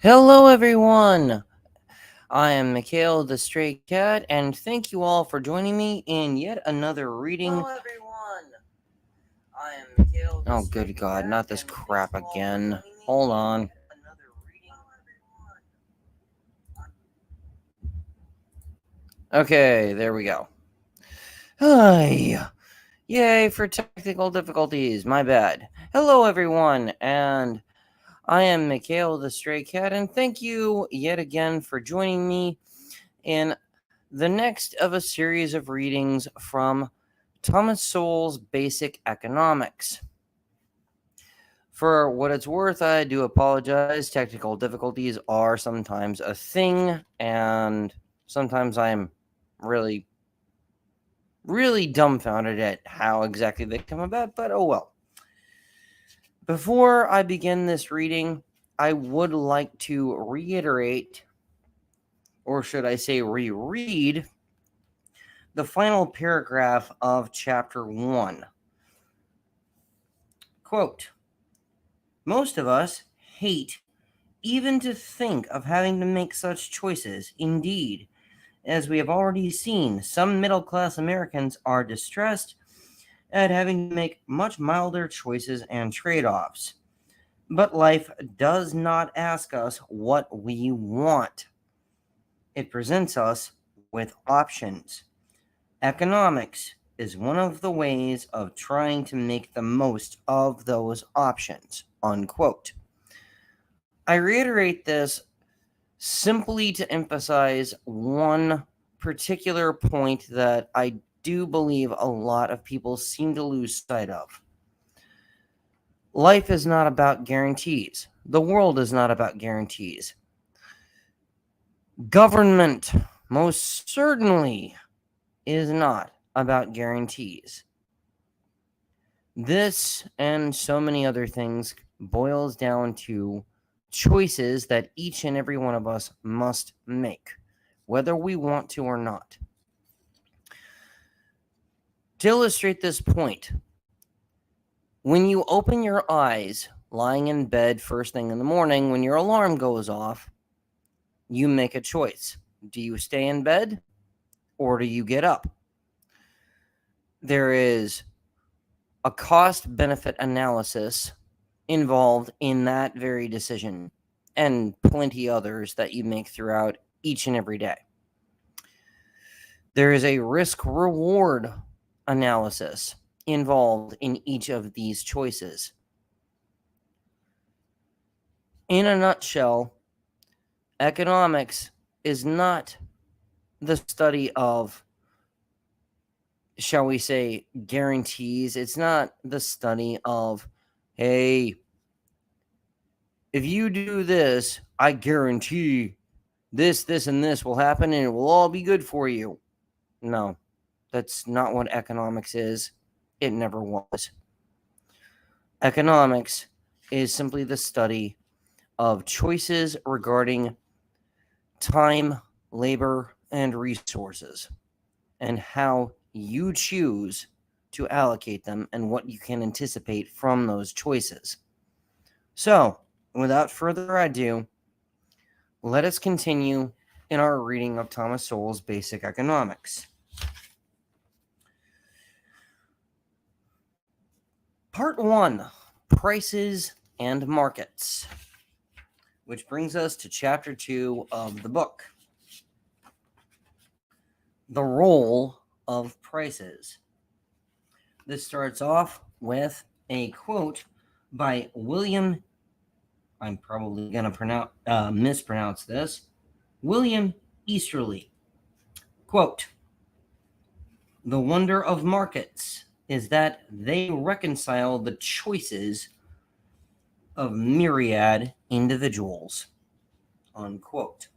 Hello, everyone. I am Mikhail the Stray Cat, and thank you all for joining me in yet another reading. Hello, everyone. I am Mikhail. Oh, good God, not this crap again. Hold on. Okay, there we go. Hi. Yay for technical difficulties. My bad. Hello, everyone, and I am Mikhail the Stray Cat, and thank you yet again for joining me in the next of a series of readings from Thomas Sowell's Basic Economics. For what it's worth, I do apologize. Technical difficulties are sometimes a thing, and sometimes I'm really, really dumbfounded at how exactly they come about, but oh well. Before I begin this reading, I would like to reiterate, or should I say reread, the final paragraph of chapter 1. Quote, "Most of us hate even to think of having to make such choices. Indeed, as we have already seen, some middle-class Americans are distressed at having to make much milder choices and trade-offs. But life does not ask us what we want. It presents us with options. Economics is one of the ways of trying to make the most of those options." Unquote. I reiterate this simply to emphasize one particular point that I do believe a lot of people seem to lose sight of. Life is not about guarantees. The world is not about guarantees. Government most certainly is not about guarantees. This and so many other things boils down to choices that each and every one of us must make, whether we want to or not. To illustrate this point, when you open your eyes lying in bed first thing in the morning, when your alarm goes off, you make a choice. Do you stay in bed or do you get up? There is a cost benefit analysis involved in that very decision, and plenty others that you make throughout each and every day. There is a risk reward analysis involved in each of these choices. In a nutshell, economics is not the study of, shall we say, guarantees. It's not the study of, hey, if you do this, I guarantee this, and this will happen and it will all be good for you. No, that's not what economics is. It never was. Economics is simply the study of choices regarding time, labor, and resources, and how you choose to allocate them and what you can anticipate from those choices. So, without further ado, let us continue in our reading of Thomas Sowell's Basic Economics. Part 1, Prices and Markets, which brings us to Chapter 2 of the book. The Role of Prices. This starts off with a quote by William, I'm probably going to mispronounce this, William Easterly. Quote, "The wonder of markets is that they reconcile the choices of myriad individuals." Unquote.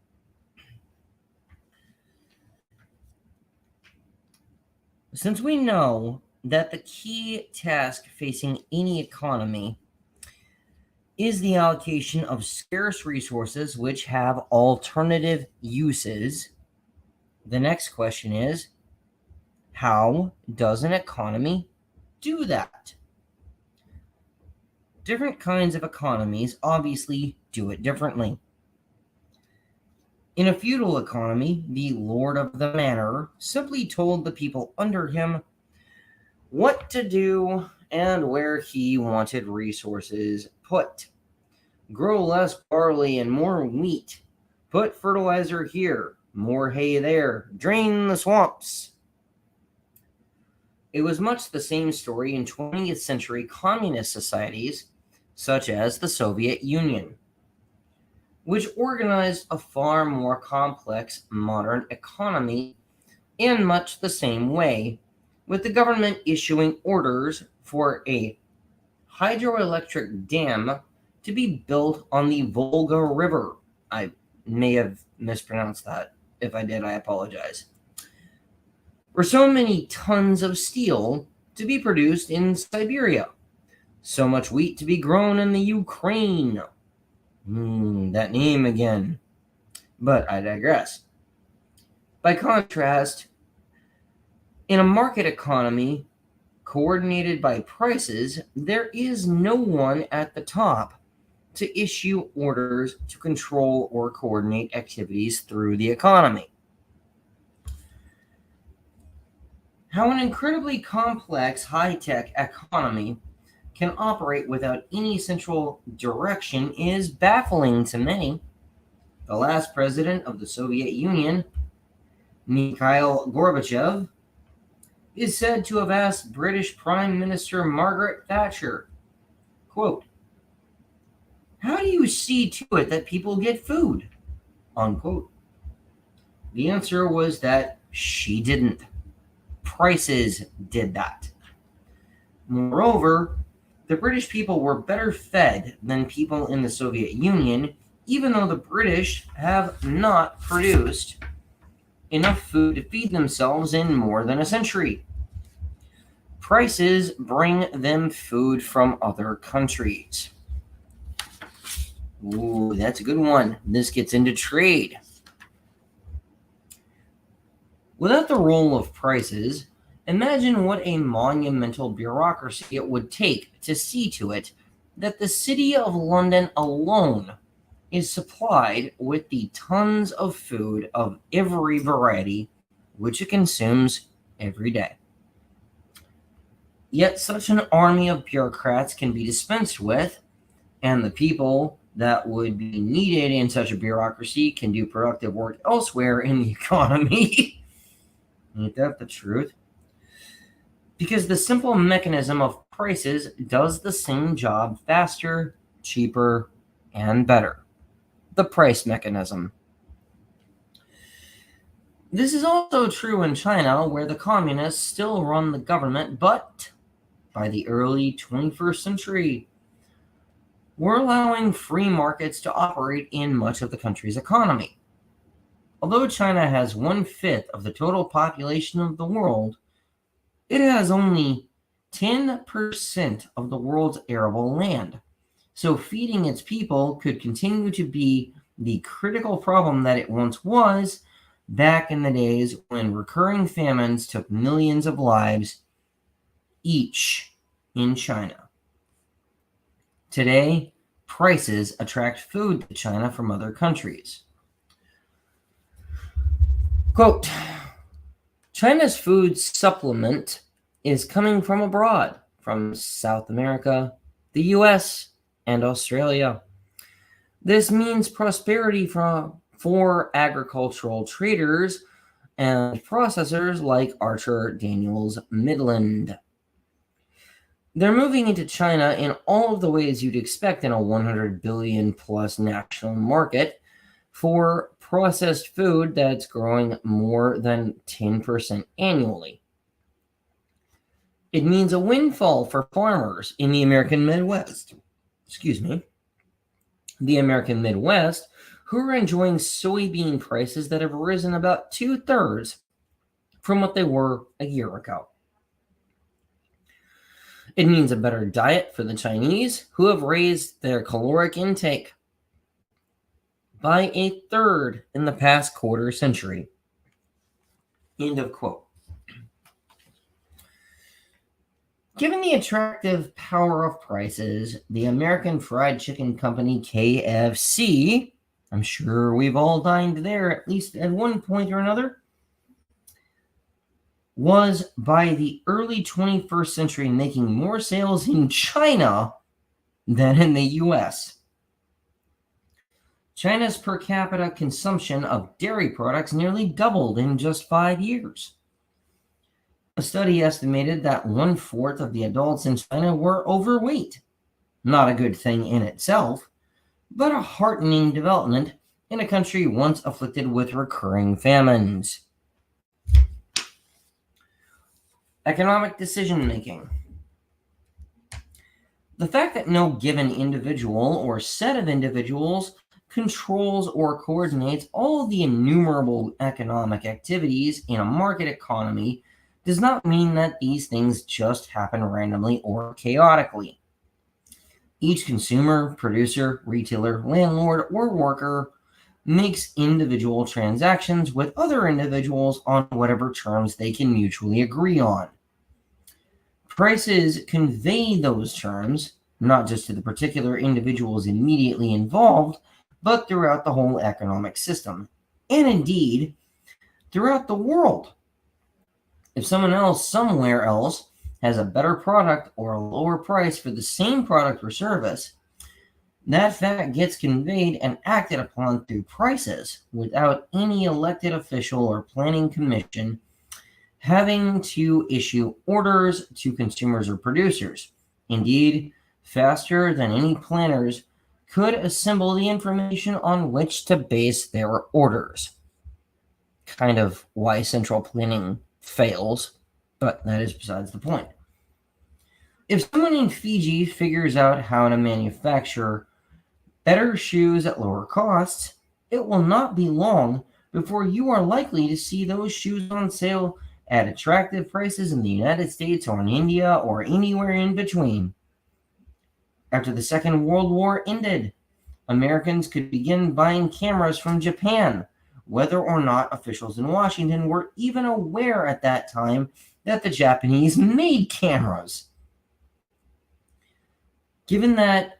Since we know that the key task facing any economy is the allocation of scarce resources which have alternative uses, the next question is, how does an economy do that? Different kinds of economies obviously do it differently. In a feudal economy, the lord of the manor simply told the people under him what to do and where he wanted resources put. Grow less barley and more wheat. Put fertilizer here, more hay there. Drain the swamps. It was much the same story in 20th century communist societies, such as the Soviet Union, which organized a far more complex modern economy in much the same way, with the government issuing orders for a hydroelectric dam to be built on the Volga River. I may have mispronounced that. If I did, I apologize. For so many tons of steel to be produced in Siberia, so much wheat to be grown in the Ukraine. That name again. But I digress. By contrast, in a market economy coordinated by prices, there is no one at the top to issue orders to control or coordinate activities through the economy. How an incredibly complex, high-tech economy can operate without any central direction is baffling to many. The last president of the Soviet Union, Mikhail Gorbachev, is said to have asked British Prime Minister Margaret Thatcher, quote, "How do you see to it that people get food?" unquote. The answer was that she didn't. Prices did that. Moreover, the British people were better fed than people in the Soviet Union, even though the British have not produced enough food to feed themselves in more than a century. Prices bring them food from other countries. Ooh, that's a good one. This gets into trade. Without the role of prices, imagine what a monumental bureaucracy it would take to see to it that the city of London alone is supplied with the tons of food of every variety which it consumes every day. Yet such an army of bureaucrats can be dispensed with, and the people that would be needed in such a bureaucracy can do productive work elsewhere in the economy. Ain't that the truth? Because the simple mechanism of prices does the same job faster, cheaper, and better. The price mechanism. This is also true in China, where the communists still run the government, but by the early 21st century, we're allowing free markets to operate in much of the country's economy. Although China has 1/5 of the total population of the world, it has only 10% of the world's arable land. So feeding its people could continue to be the critical problem that it once was back in the days when recurring famines took millions of lives each in China. Today, prices attract food to China from other countries. Quote, China's food supplement is coming from abroad, from South America, the US, and Australia. This means prosperity for agricultural traders and processors like Archer Daniels Midland. They're moving into China in all of the ways you'd expect in a 100 billion plus national market for processed food that's growing more than 10% annually. It means a windfall for farmers in the American Midwest. The American Midwest, who are enjoying soybean prices that have risen about 2/3 from what they were a year ago. It means a better diet for the Chinese, who have raised their caloric intake by 1/3 in the past quarter century. End of quote. Given the attractive power of prices, the American Fried Chicken Company, KFC, I'm sure we've all dined there at least at one point or another, was by the early 21st century making more sales in China than in the US. China's per capita consumption of dairy products nearly doubled in just 5 years. A study estimated that 1/4 of the adults in China were overweight. Not a good thing in itself, but a heartening development in a country once afflicted with recurring famines. Economic decision making. The fact that no given individual or set of individuals controls or coordinates all the innumerable economic activities in a market economy does not mean that these things just happen randomly or chaotically. Each consumer, producer, retailer, landlord, or worker makes individual transactions with other individuals on whatever terms they can mutually agree on. Prices convey those terms, not just to the particular individuals immediately involved, but throughout the whole economic system, and indeed, throughout the world. If someone else somewhere else has a better product or a lower price for the same product or service, that fact gets conveyed and acted upon through prices without any elected official or planning commission having to issue orders to consumers or producers. Indeed, faster than any planners could assemble the information on which to base their orders. Kind of why central planning fails, but that is besides the point. If someone in Fiji figures out how to manufacture better shoes at lower costs, it will not be long before you are likely to see those shoes on sale at attractive prices in the United States or in India or anywhere in between. After the Second World War ended, Americans could begin buying cameras from Japan, whether or not officials in Washington were even aware at that time that the Japanese made cameras. Given that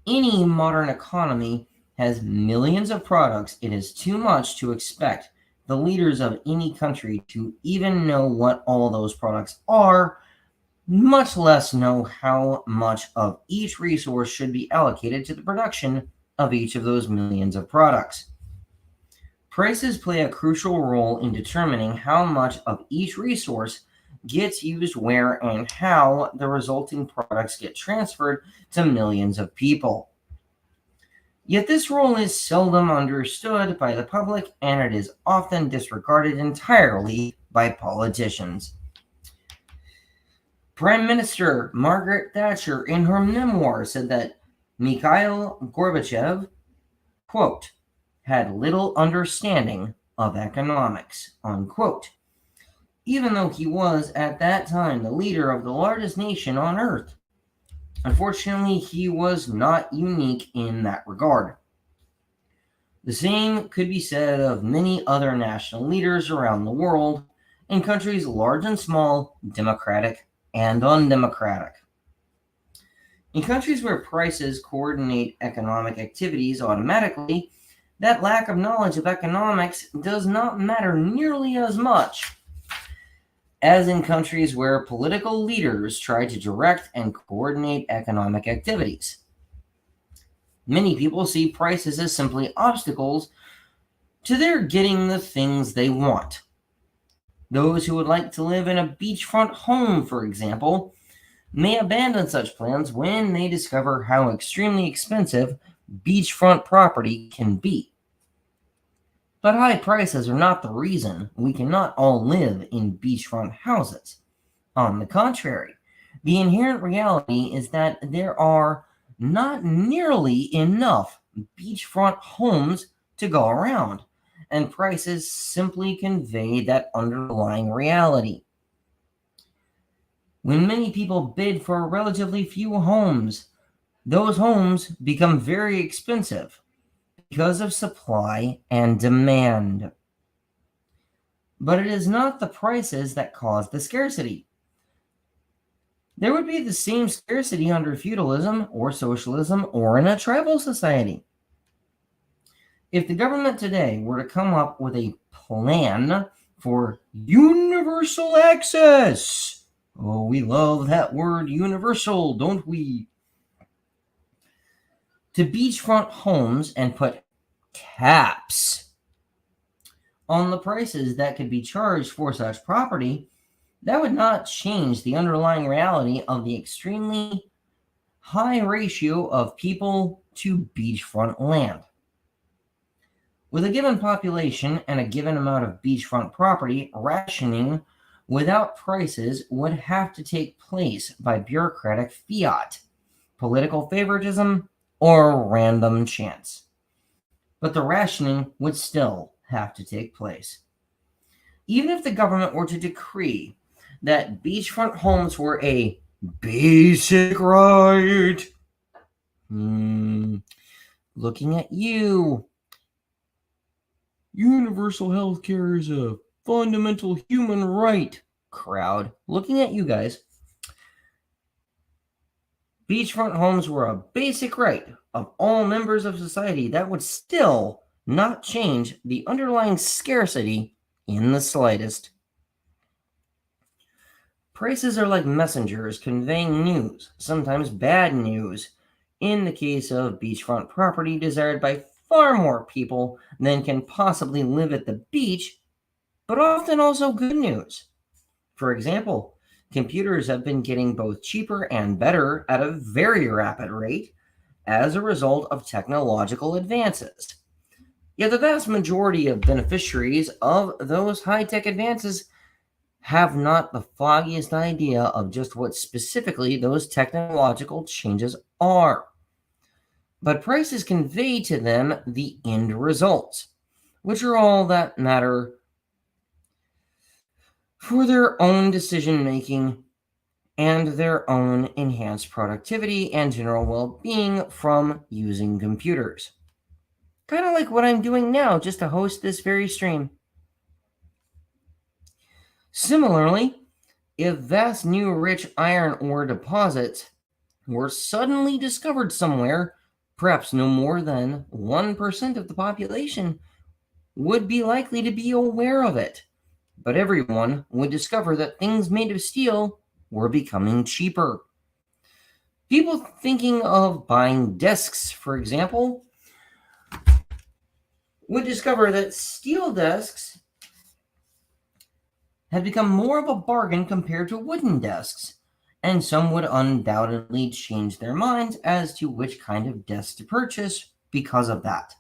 any modern economy has millions of products, it is too much to expect the leaders of any country to even know what all those products are, much less know how much of each resource should be allocated to the production of each of those millions of products. Prices play a crucial role in determining how much of each resource gets used where and how the resulting products get transferred to millions of people. Yet this role is seldom understood by the public, and it is often disregarded entirely by politicians. Prime Minister Margaret Thatcher, in her memoir, said that Mikhail Gorbachev, quote, had little understanding of economics, unquote, even though he was at that time the leader of the largest nation on earth. Unfortunately, he was not unique in that regard. The same could be said of many other national leaders around the world, in countries large and small, democratic and undemocratic. In countries where prices coordinate economic activities automatically, that lack of knowledge of economics does not matter nearly as much as in countries where political leaders try to direct and coordinate economic activities. Many people see prices as simply obstacles to their getting the things they want. Those who would like to live in a beachfront home, for example, may abandon such plans when they discover how extremely expensive beachfront property can be. But high prices are not the reason we cannot all live in beachfront houses. On the contrary, the inherent reality is that there are not nearly enough beachfront homes to go around, and prices simply convey that underlying reality. When many people bid for relatively few homes, those homes become very expensive because of supply and demand. But it is not the prices that cause the scarcity. There would be the same scarcity under feudalism or socialism or in a tribal society. If the government today were to come up with a plan for universal access, oh, we love that word universal, don't we? To beachfront homes and put caps on the prices that could be charged for such property, that would not change the underlying reality of the extremely high ratio of people to beachfront land. With a given population and a given amount of beachfront property, rationing without prices would have to take place by bureaucratic fiat, political favoritism, or random chance. But the rationing would still have to take place. Even if the government were to decree that beachfront homes were a basic right, looking at you, universal health care is a fundamental human right, crowd, looking at you guys, beachfront homes were a basic right of all members of society, that would still not change the underlying scarcity in the slightest. Prices are like messengers conveying news, sometimes bad news, in the case of beachfront property desired by far more people than can possibly live at the beach, but often also good news. For example, computers have been getting both cheaper and better at a very rapid rate as a result of technological advances. Yet the vast majority of beneficiaries of those high-tech advances have not the foggiest idea of just what specifically those technological changes are. But prices convey to them the end results, which are all that matter for their own decision making and their own enhanced productivity and general well-being from using computers. Kind of like what I'm doing now just to host this very stream. Similarly, if vast new rich iron ore deposits were suddenly discovered somewhere, perhaps no more than 1% of the population would be likely to be aware of it. But everyone would discover that things made of steel were becoming cheaper. People thinking of buying desks, for example, would discover that steel desks had become more of a bargain compared to wooden desks, and some would undoubtedly change their minds as to which kind of desk to purchase because of that.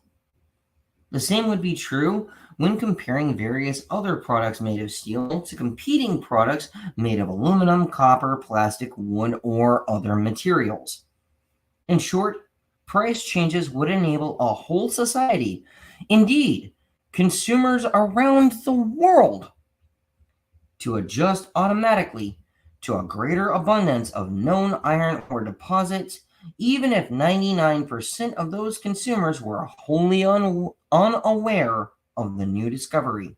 The same would be true when comparing various other products made of steel to competing products made of aluminum, copper, plastic, wood, or other materials. In short, price changes would enable a whole society, indeed, consumers around the world, to adjust automatically to a greater abundance of known iron ore deposits, even if 99% of those consumers were wholly unaware of the new discovery.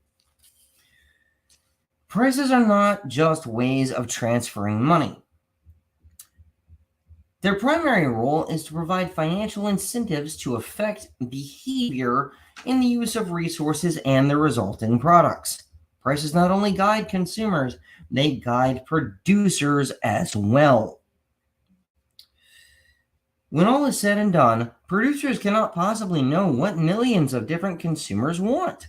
Prices are not just ways of transferring money. Their primary role is to provide financial incentives to affect behavior in the use of resources and the resulting products. Prices not only guide consumers, they guide producers as well. When all is said and done, producers cannot possibly know what millions of different consumers want.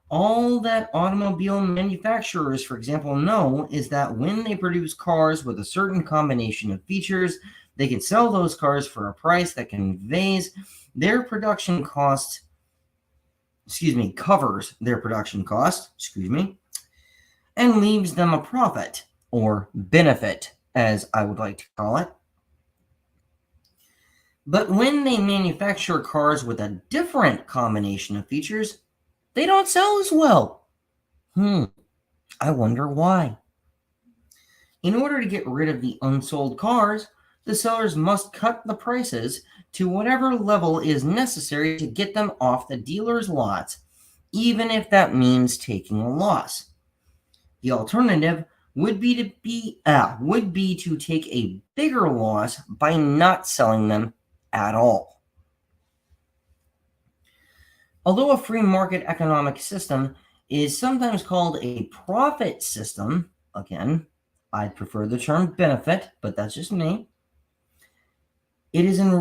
All that automobile manufacturers, for example, know is that when they produce cars with a certain combination of features, they can sell those cars for a price that conveys their production costs, covers their production cost, and leaves them a profit, or benefit, as I would like to call it. But when they manufacture cars with a different combination of features, they don't sell as well. I wonder why. In order to get rid of the unsold cars, the sellers must cut the prices to whatever level is necessary to get them off the dealer's lots, even if that means taking a loss. The alternative would be to take a bigger loss by not selling them at all. Although a free market economic system is sometimes called a profit system, again, I'd prefer the term benefit, but that's just me. It is in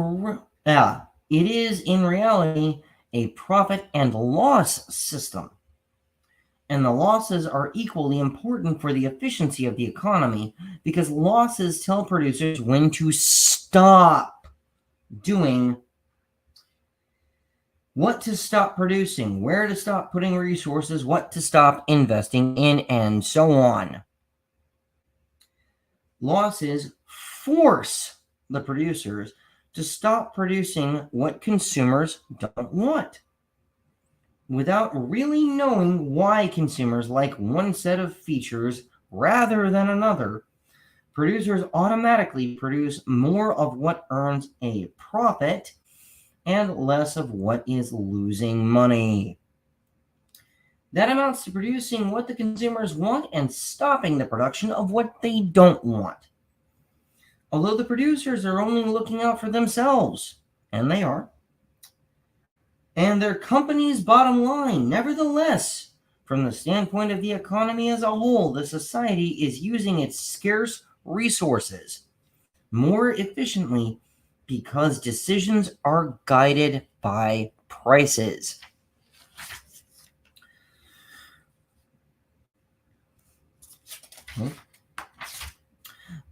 reality a profit and loss system. And the losses are equally important for the efficiency of the economy because losses tell producers when to stop doing, what to stop producing, where to stop putting resources, what to stop investing in, and so on. Losses force the producers to stop producing what consumers don't want. Without really knowing why consumers like one set of features rather than another, producers automatically produce more of what earns a profit and less of what is losing money. That amounts to producing what the consumers want and stopping the production of what they don't want. Although the producers are only looking out for themselves, and they are, and their company's bottom line, nevertheless, from the standpoint of the economy as a whole, the society is using its scarce resources more efficiently because decisions are guided by prices.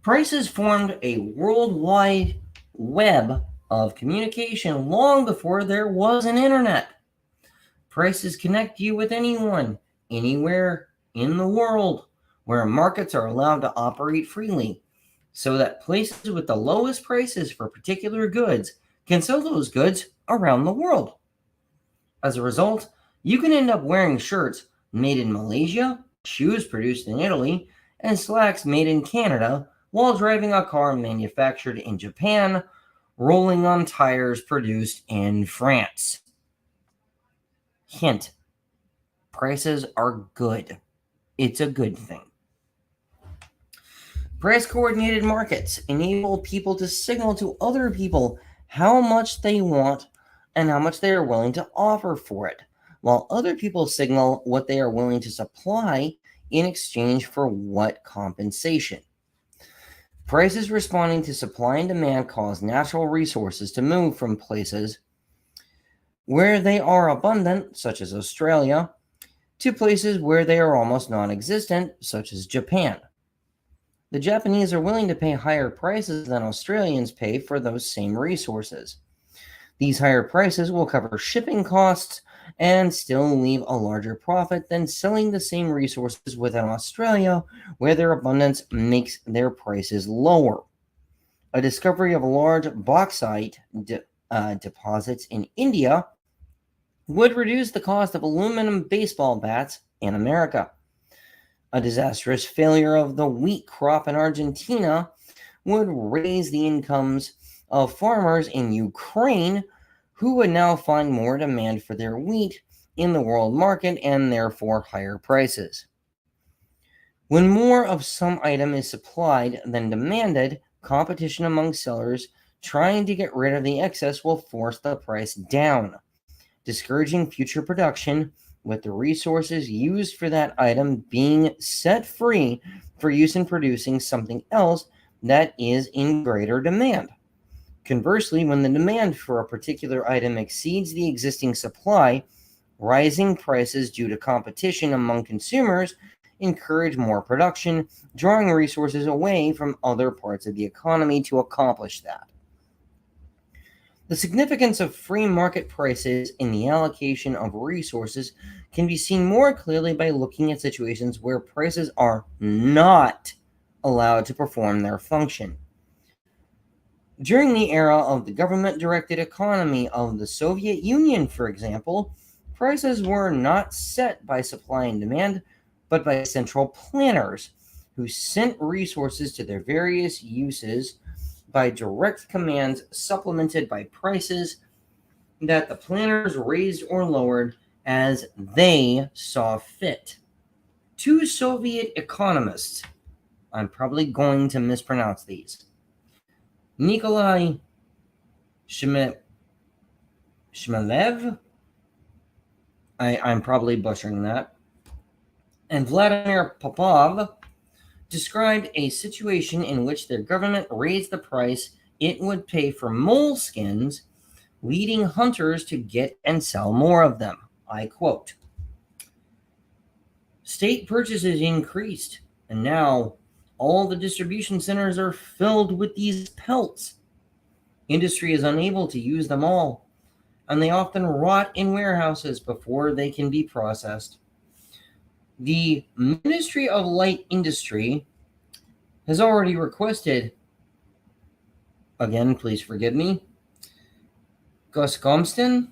Prices formed a worldwide web of communication long before there was an internet. Prices connect you with anyone, anywhere in the world, where markets are allowed to operate freely, so that places with the lowest prices for particular goods can sell those goods around the world. As a result, you can end up wearing shirts made in Malaysia, shoes produced in Italy, and slacks made in Canada while driving a car manufactured in Japan, rolling on tires produced in France. Hint: prices are good. It's a good thing. Price coordinated markets enable people to signal to other people how much they want and how much they are willing to offer for it, while other people signal what they are willing to supply in exchange for what compensation. Prices responding to supply and demand cause natural resources to move from places where they are abundant, such as Australia, to places where they are almost non-existent, such as Japan. The Japanese are willing to pay higher prices than Australians pay for those same resources. These higher prices will cover shipping costs and still leave a larger profit than selling the same resources within Australia, where their abundance makes their prices lower. A discovery of large bauxite deposits in India would reduce the cost of aluminum baseball bats in America. A disastrous failure of the wheat crop in Argentina would raise the incomes of farmers in Ukraine, who would now find more demand for their wheat in the world market and therefore higher prices. When more of some item is supplied than demanded, competition among sellers trying to get rid of the excess will force the price down, discouraging future production, with the resources used for that item being set free for use in producing something else that is in greater demand. Conversely, when the demand for a particular item exceeds the existing supply, rising prices due to competition among consumers encourage more production, drawing resources away from other parts of the economy to accomplish that. The significance of free market prices in the allocation of resources can be seen more clearly by looking at situations where prices are not allowed to perform their function. During the era of the government-directed economy of the Soviet Union, for example, prices were not set by supply and demand, but by central planners who sent resources to their various uses by direct commands supplemented by prices that the planners raised or lowered as they saw fit. Two Soviet economists, I'm probably going to mispronounce these, Nikolai Shmelev I'm probably butchering that. And Vladimir Popov described a situation in which their government raised the price it would pay for moleskins, leading hunters to get and sell more of them. I quote, "State purchases increased, and now all the distribution centers are filled with these pelts. Industry is unable to use them all, and they often rot in warehouses before they can be processed. The Ministry of Light Industry has already requested, again, please forgive me, Goskomston?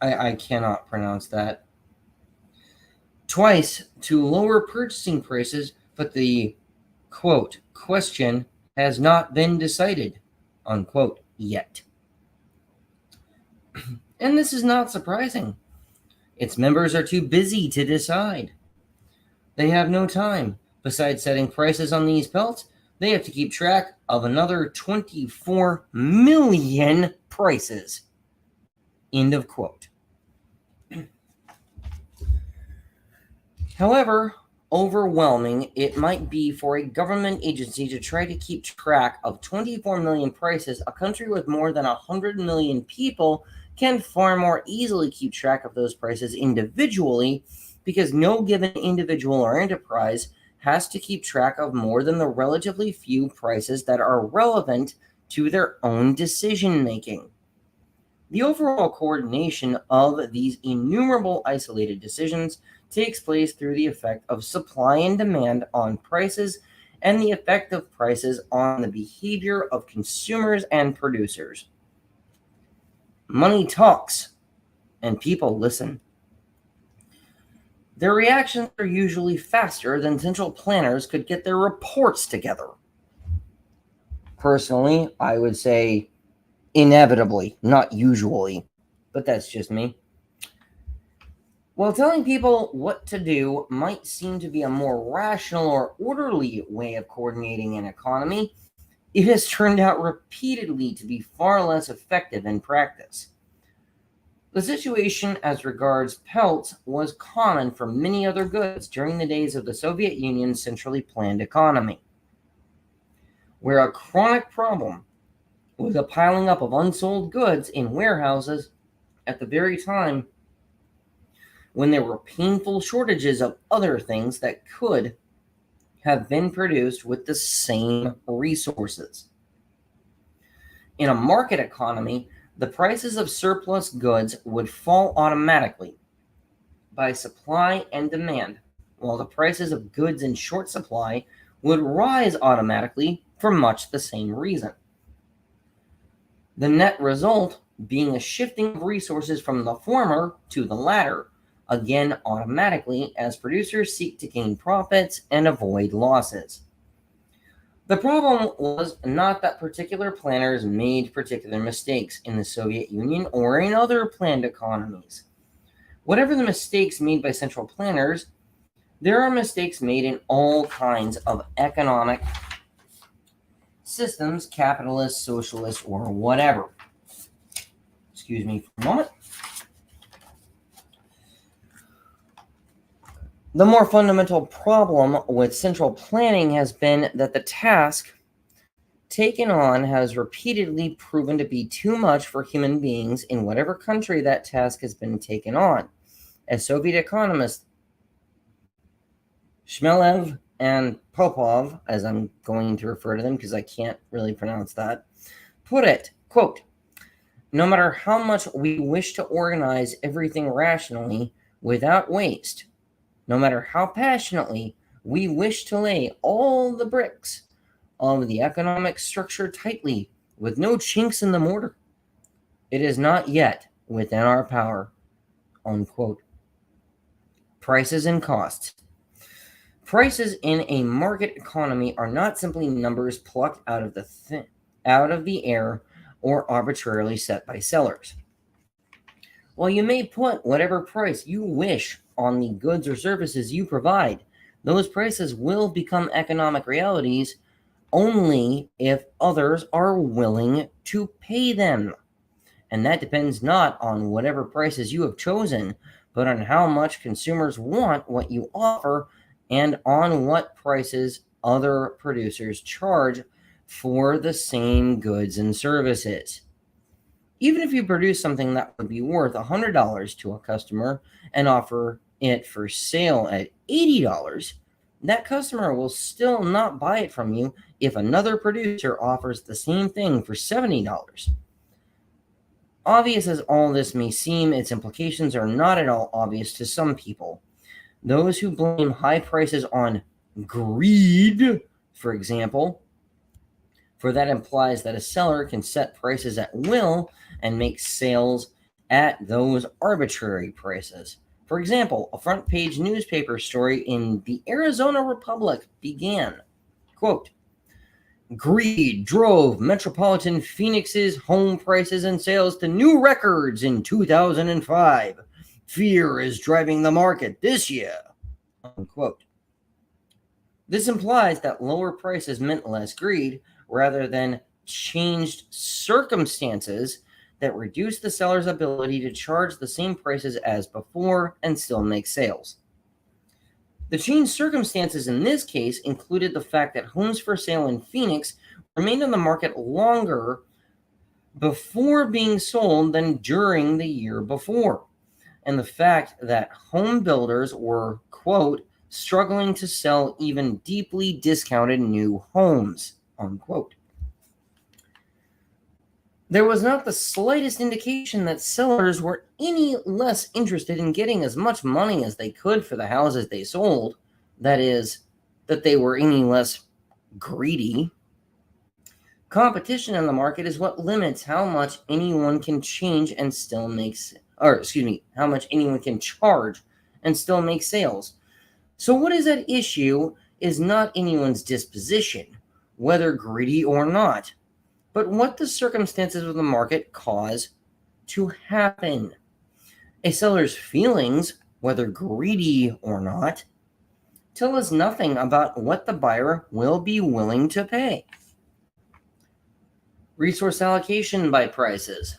I cannot pronounce that. Twice to lower purchasing prices, but the, quote, question has not been decided, unquote, yet. And this is not surprising. Its members are too busy to decide. They have no time. Besides setting prices on these pelts, they have to keep track of another 24 million prices." End of quote. However overwhelming it might be for a government agency to try to keep track of 24 million prices, a country with more than 100 million people can far more easily keep track of those prices individually, because no given individual or enterprise has to keep track of more than the relatively few prices that are relevant to their own decision making. The overall coordination of these innumerable isolated decisions takes place through the effect of supply and demand on prices and the effect of prices on the behavior of consumers and producers. Money talks, and people listen. Their reactions are usually faster than central planners could get their reports together. Personally, I would say inevitably, not usually, but that's just me. While telling people what to do might seem to be a more rational or orderly way of coordinating an economy, it has turned out repeatedly to be far less effective in practice. The situation as regards pelts was common for many other goods during the days of the Soviet Union's centrally planned economy, where a chronic problem was a piling up of unsold goods in warehouses at the very time when there were painful shortages of other things that could have been produced with the same resources. In a market economy, the prices of surplus goods would fall automatically by supply and demand, while the prices of goods in short supply would rise automatically for much the same reason. The net result being a shifting of resources from the former to the latter, again automatically, as producers seek to gain profits and avoid losses. The problem was not that particular planners made particular mistakes in the Soviet Union or in other planned economies. Whatever the mistakes made by central planners, there are mistakes made in all kinds of economic systems, capitalist, socialist, or whatever. Excuse me for a moment. The more fundamental problem with central planning has been that the task taken on has repeatedly proven to be too much for human beings in whatever country that task has been taken on. As Soviet economists Shmelev and Popov, as I'm going to refer to them because I can't really pronounce that, put it, quote, "No matter how much we wish to organize everything rationally without waste, no matter how passionately we wish to lay all the bricks of the economic structure tightly with no chinks in the mortar, it is not yet within our power," unquote. Prices and costs. Prices in a market economy are not simply numbers plucked out of the air or arbitrarily set by sellers. While you may put whatever price you wish on the goods or services you provide, those prices will become economic realities only if others are willing to pay them. and that depends not on whatever prices you have chosen, but on how much consumers want what you offer and on what prices other producers charge for the same goods and services. Even if you produce something that would be worth $100 to a customer and offer it for sale at $80, that customer will still not buy it from you if another producer offers the same thing for $70. Obvious as all this may seem, its implications are not at all obvious to some people. Those who blame high prices on greed, for example, for that implies that a seller can set prices at will and make sales at those arbitrary prices. For example, a front page newspaper story in the Arizona Republic began, quote, "Greed drove metropolitan Phoenix's home prices and sales to new records in 2005. Fear is driving the market this year," unquote. This implies that lower prices meant less greed rather than changed circumstances that reduce the seller's ability to charge the same prices as before and still make sales. The changed circumstances in this case included the fact that homes for sale in Phoenix remained on the market longer before being sold than during the year before, and the fact that home builders were, quote, struggling to sell even deeply discounted new homes, unquote. There was not the slightest indication that sellers were any less interested in getting as much money as they could for the houses they sold. That is, that they were any less greedy. Competition in the market is what limits how much anyone can change and still makes, how much anyone can charge and still make sales. So what is at issue is not anyone's disposition, whether greedy or not, but what the circumstances of the market cause to happen. A seller's feelings, whether greedy or not, tell us nothing about what the buyer will be willing to pay. Resource allocation by prices.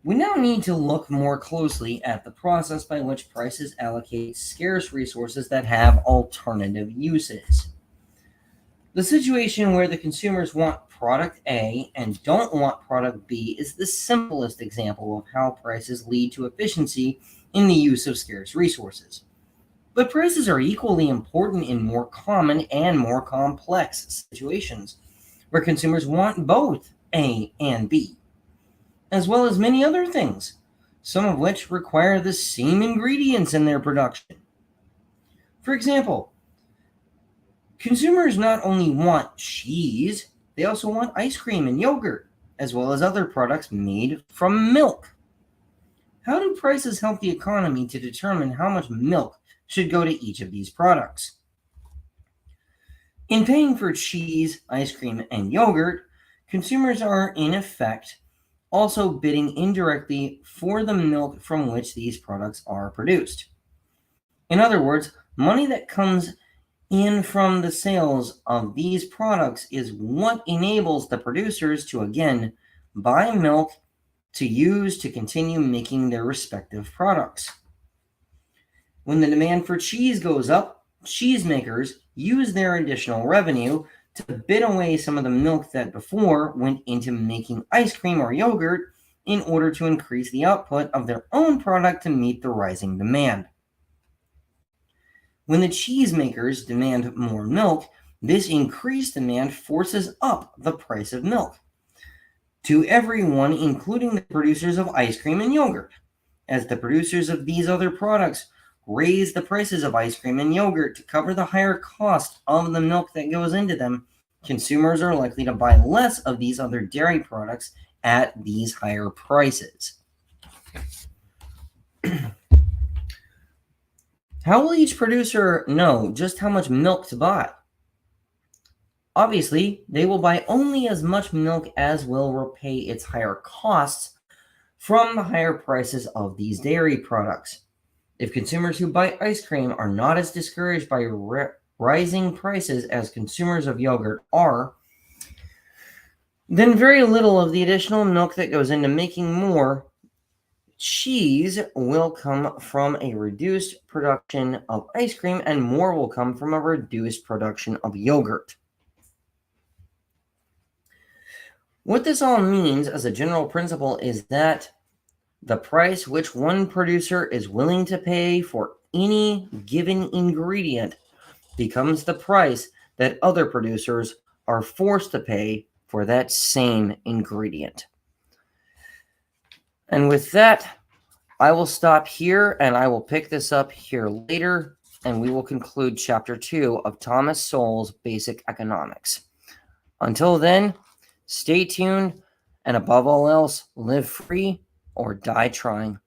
We now need to look more closely at the process by which prices allocate scarce resources that have alternative uses. The situation where the consumers want product A and don't want product B is the simplest example of how prices lead to efficiency in the use of scarce resources. But prices are equally important in more common and more complex situations, where consumers want both A and B, as well as many other things, some of which require the same ingredients in their production. For example, consumers not only want cheese, they also want ice cream and yogurt, as well as other products made from milk. How do prices help the economy to determine how much milk should go to each of these products? In paying for cheese, ice cream, and yogurt, consumers are, in effect, also bidding indirectly for the milk from which these products are produced. In other words, money that comes in from the sales of these products is what enables the producers to again buy milk to use to continue making their respective products. When the demand for cheese goes up, cheesemakers use their additional revenue to bid away some of the milk that before went into making ice cream or yogurt in order to increase the output of their own product to meet the rising demand. When the cheesemakers demand more milk, this increased demand forces up the price of milk to everyone, including the producers of ice cream and yogurt. As the producers of these other products raise the prices of ice cream and yogurt to cover the higher cost of the milk that goes into them, consumers are likely to buy less of these other dairy products at these higher prices. How will each producer know just how much milk to buy? Obviously, they will buy only as much milk as will repay its higher costs from the higher prices of these dairy products. If consumers who buy ice cream are not as discouraged by rising prices as consumers of yogurt are, then very little of the additional milk that goes into making more cheese will come from a reduced production of ice cream, and more will come from a reduced production of yogurt. What this all means as a general principle is that the price which one producer is willing to pay for any given ingredient becomes the price that other producers are forced to pay for that same ingredient. And with that, I will stop here and I will pick this up here later, and we will conclude Chapter 2 of Thomas Sowell's Basic Economics. Until then, stay tuned, and above all else, live free or die trying.